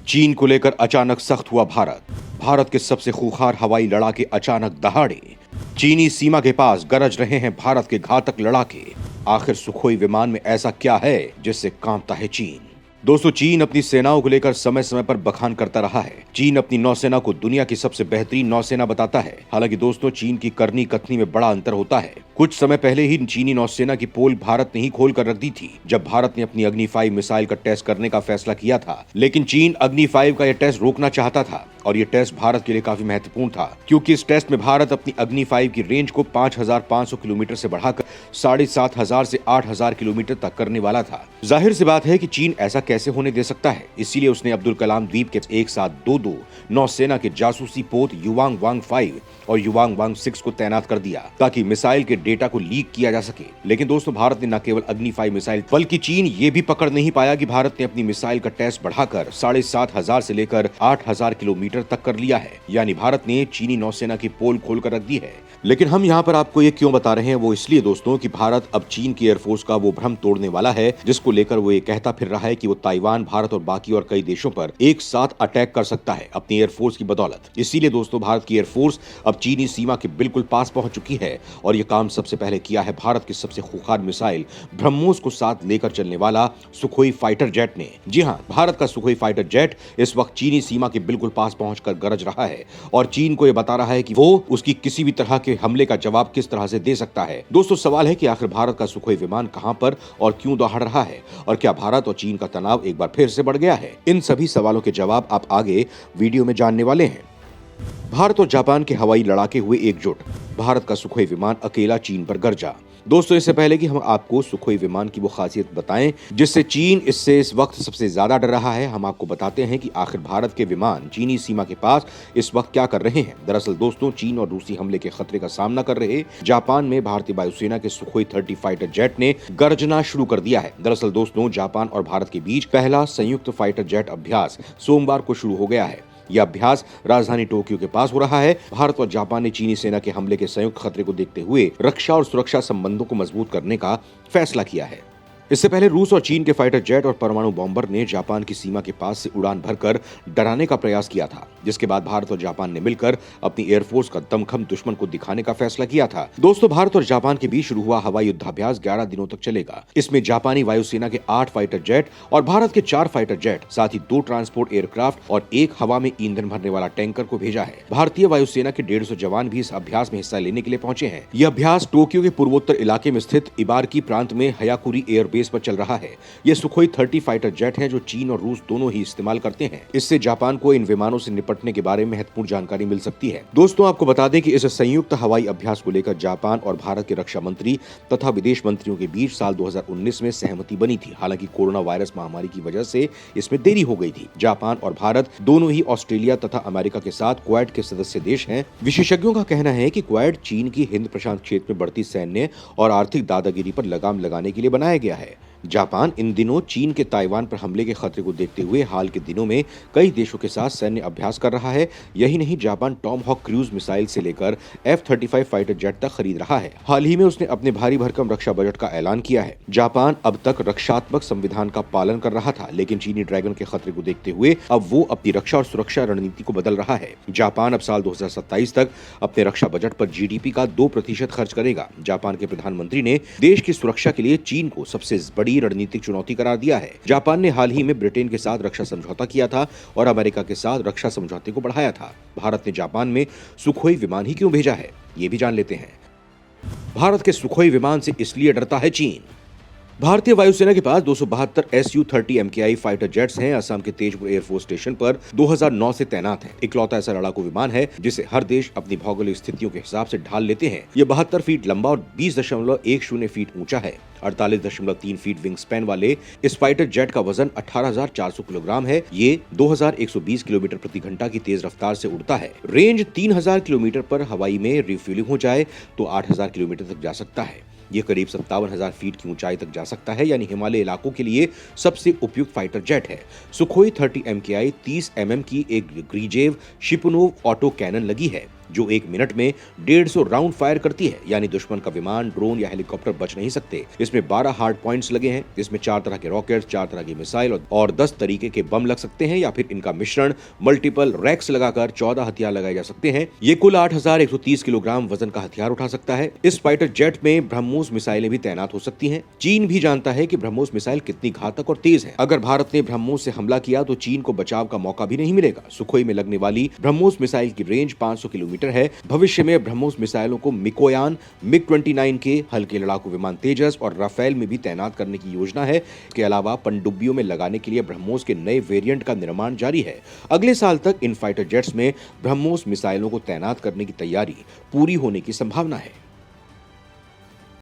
चीन को लेकर अचानक सख्त हुआ भारत। भारत के सबसे खूंखार हवाई लड़ाके अचानक दहाड़े। चीनी सीमा के पास गरज रहे हैं भारत के घातक लड़ाके। आखिर सुखोई विमान में ऐसा क्या है जिससे कांपता है चीन? दोस्तों, चीन अपनी सेनाओं को लेकर समय समय पर बखान करता रहा है। चीन अपनी नौसेना को दुनिया की सबसे बेहतरीन नौसेना बताता है। हालांकि दोस्तों, चीन की करनी कथनी में बड़ा अंतर होता है। कुछ समय पहले ही चीनी नौसेना की पोल भारत ने ही खोल कर रख दी थी, जब भारत ने अपनी अग्नि 5 मिसाइल का टेस्ट करने का फैसला किया था। लेकिन चीन अग्नि 5 का यह टेस्ट रोकना चाहता था, और ये टेस्ट भारत के लिए काफी महत्वपूर्ण था, क्योंकि इस टेस्ट में भारत अपनी अग्नि 5 की रेंज को 5,500 किलोमीटर से बढ़ाकर 7,500 से 8,000 किलोमीटर तक करने वाला था। जाहिर सी बात है कि चीन ऐसा कैसे होने दे सकता है। इसीलिए उसने अब्दुल कलाम द्वीप के एक साथ दो नौसेना के जासूसी पोत युवांग वांग 5 और युवांग वांग 6 को तैनात कर दिया, ताकि मिसाइल के डेटा को लीक किया जा सके। लेकिन दोस्तों, भारत ने न केवल अग्नि 5 मिसाइल, बल्कि चीन ये भी पकड़ नहीं पाया कि भारत ने अपनी मिसाइल का टेस्ट बढ़ाकर 7,500 से लेकर 8,000 किलोमीटर तक कर लिया है। यानी भारत ने चीनी नौसेना की पोल खोल कर रख दी है। लेकिन हम यहाँ पर आपको ये क्यों बता रहे हैं, वो इसलिए दोस्तों कि भारत अब चीन की एयरफोर्स का वो भ्रम तोड़ने वाला है, जिसको लेकर वो ये कहता फिर रहा है कि वो ताइवान, भारत और बाकी और कई देशों पर एक साथ अटैक कर सकता है अपनी एयरफोर्स की बदौलत। इसीलिए दोस्तों, भारत की एयरफोर्स अब चीनी सीमा के बिल्कुल पास पहुंच चुकी है, और ये काम सबसे पहले किया है भारत की सबसे खूंखार मिसाइल ब्रह्मोस को साथ लेकर चलने वाला सुखोई फाइटर जेट ने। जी हाँ, भारत का सुखोई फाइटर जेट इस वक्त चीनी सीमा के बिल्कुल पास पहुंचकर गरज रहा है, और चीन को यह बता रहा है कि वो उसकी किसी भी तरह के हमले का जवाब किस तरह से दे सकता है। दोस्तों, सवाल है कि आखिर भारत का सुखोई विमान कहां पर और क्यों दहाड़ रहा है, और क्या भारत और चीन का तनाव एक बार फिर से बढ़ गया है? इन सभी सवालों के जवाब आप आगे वीडियो में जानने वाले हैं। भारत और जापान के हवाई लड़ाके हुए एकजुट। भारत का सुखोई विमान अकेला चीन पर गरजा। दोस्तों, इससे पहले कि हम आपको सुखोई विमान की वो खासियत बताएं जिससे चीन इससे इस वक्त सबसे ज्यादा डर रहा है, हम आपको बताते हैं कि आखिर भारत के विमान चीनी सीमा के पास इस वक्त क्या कर रहे हैं। दरअसल दोस्तों, चीन और रूसी हमले के खतरे का सामना कर रहे जापान में भारतीय वायुसेना के सुखोई 30 फाइटर जेट ने गर्जना शुरू कर दिया है। दरअसल दोस्तों, जापान और भारत के बीच पहला संयुक्त फाइटर जेट अभ्यास सोमवार को शुरू हो गया है। यह अभ्यास राजधानी टोक्यो के पास हो रहा है। भारत और जापान ने चीनी सेना के हमले के संयुक्त खतरे को देखते हुए रक्षा और सुरक्षा संबंधों को मजबूत करने का फैसला किया है। इससे पहले रूस और चीन के फाइटर जेट और परमाणु बॉम्बर ने जापान की सीमा के पास से उड़ान भरकर डराने का प्रयास किया था, जिसके बाद भारत और जापान ने मिलकर अपनी एयरफोर्स का दमखम दुश्मन को दिखाने का फैसला किया था। दोस्तों, भारत और जापान के बीच शुरू हुआ हवाई युद्धाभ्यास 11 दिनों तक चलेगा। इसमें जापानी वायुसेना के 8 फाइटर जेट और भारत के 4 फाइटर जेट, साथ ही 2 ट्रांसपोर्ट एयरक्राफ्ट और 1 हवा में ईंधन भरने वाला टैंकर को भेजा है। भारतीय वायुसेना के 150 जवान भी इस अभ्यास में हिस्सा लेने के लिए पहुंचे हैं। यह अभ्यास टोक्यो के पूर्वोत्तर इलाके में स्थित इबारकी प्रांत में हयाकुरी एयरबेस पर चल रहा है। ये सुखोई 30 फाइटर जेट हैं जो चीन और रूस दोनों ही इस्तेमाल करते हैं। इससे जापान को इन विमानों से निपटने के बारे में महत्वपूर्ण जानकारी मिल सकती है। दोस्तों, आपको बता दें कि इस संयुक्त हवाई अभ्यास को लेकर जापान और भारत के रक्षा मंत्री तथा विदेश मंत्रियों के बीच साल 2019 में सहमति बनी थी। हालांकि कोरोना वायरस महामारी की वजह से इसमें देरी हो गई थी। जापान और भारत दोनों ही ऑस्ट्रेलिया तथा अमेरिका के साथ क्वाड के सदस्य देश हैं। विशेषज्ञों का कहना है कि क्वाड चीन की हिंद प्रशांत क्षेत्र में बढ़ती सैन्य और आर्थिक दादागिरी पर लगाम लगाने के लिए बनाया गया है। जापान इन दिनों चीन के ताइवान पर हमले के खतरे को देखते हुए हाल के दिनों में कई देशों के साथ सैन्य अभ्यास कर रहा है। यही नहीं, Japan Tomahawk cruise missile से लेकर F-35 फाइटर जेट तक खरीद रहा है। हाल ही में उसने अपने भारी भरकम रक्षा बजट का ऐलान किया है। जापान अब तक रक्षात्मक संविधान का पालन कर रहा था, लेकिन चीनी ड्रैगन के खतरे को देखते हुए अब वो अपनी रक्षा और सुरक्षा रणनीति को बदल रहा है। जापान अब साल 2027 तक अपने रक्षा बजट पर GDP का 2% खर्च करेगा। जापान के प्रधानमंत्री ने देश की सुरक्षा के लिए चीन को सबसे बड़ी रणनीतिक चुनौती करार दिया है। जापान ने हाल ही में ब्रिटेन के साथ रक्षा समझौता किया था और अमेरिका के साथ रक्षा समझौते को बढ़ाया था। भारत ने जापान में सुखोई विमान ही क्यों भेजा है, ये भी जान लेते हैं। भारत के सुखोई विमान से इसलिए डरता है चीन। भारतीय वायुसेना के पास 272 Su-30 MKI फाइटर जेट्स हैं। असम के तेजपुर एयरफोर्स स्टेशन पर 2009 से तैनात है। इकलौता ऐसा लड़ाकू विमान है जिसे हर देश अपनी भौगोलिक स्थितियों के हिसाब से ढाल लेते हैं। ये 72 फीट लंबा और 20.10 फीट ऊंचा है। 48.3 फीट विंग स्पैन वाले इस फाइटर जेट का वजन 18,400 किलोग्राम है। ये 2,120 किलोमीटर प्रति घंटा की तेज रफ्तार से उड़ता है। रेंज 3,000 किलोमीटर पर हवाई में रिफ्यूलिंग हो जाए तो 8,000 किलोमीटर तक जा सकता है। ये करीब 57,000 फीट की ऊंचाई तक जा सकता है, यानी हिमालय इलाकों के लिए सबसे उपयुक्त फाइटर जेट है। सुखोई 30 MKI 30 mm की एक ग्रीजेव शिपुनोव ऑटो कैनन लगी है। जो 1 मिनट में 150 राउंड फायर करती है, यानी दुश्मन का विमान, ड्रोन या हेलीकॉप्टर बच नहीं सकते। इसमें 12 हार्ड पॉइंट्स लगे हैं। इसमें 4 तरह के रॉकेट्स, 4 तरह की मिसाइल और 10 तरीके के बम लग सकते हैं, या फिर इनका मिश्रण मल्टीपल रैक्स लगाकर 14 हथियार लगाए जा सकते हैं। ये कुल 8130 किलोग्राम वजन का हथियार उठा सकता है। इस फाइटर जेट में ब्रह्मोस मिसाइलें भी तैनात हो सकती हैं। चीन भी जानता है कि ब्रह्मोस मिसाइल कितनी घातक और तेज है। अगर भारत ने ब्रह्मोस से हमला किया तो चीन को बचाव का मौका भी नहीं मिलेगा। सुखोई में लगने वाली ब्रह्मोस मिसाइल की रेंज 500 किलोमीटर है। भविष्य में ब्रह्मोस मिसाइलों को मिकोयान, मिग-29 के हल्के लड़ाकू विमान तेजस और राफेल में भी तैनात करने की योजना है। इसके अलावा पनडुब्बियों में लगाने के लिए ब्रह्मोस के नए वेरिएंट का निर्माण जारी है। अगले साल तक इन फाइटर जेट्स में ब्रह्मोस मिसाइलों को तैनात करने की तैयारी पूरी होने की संभावना है।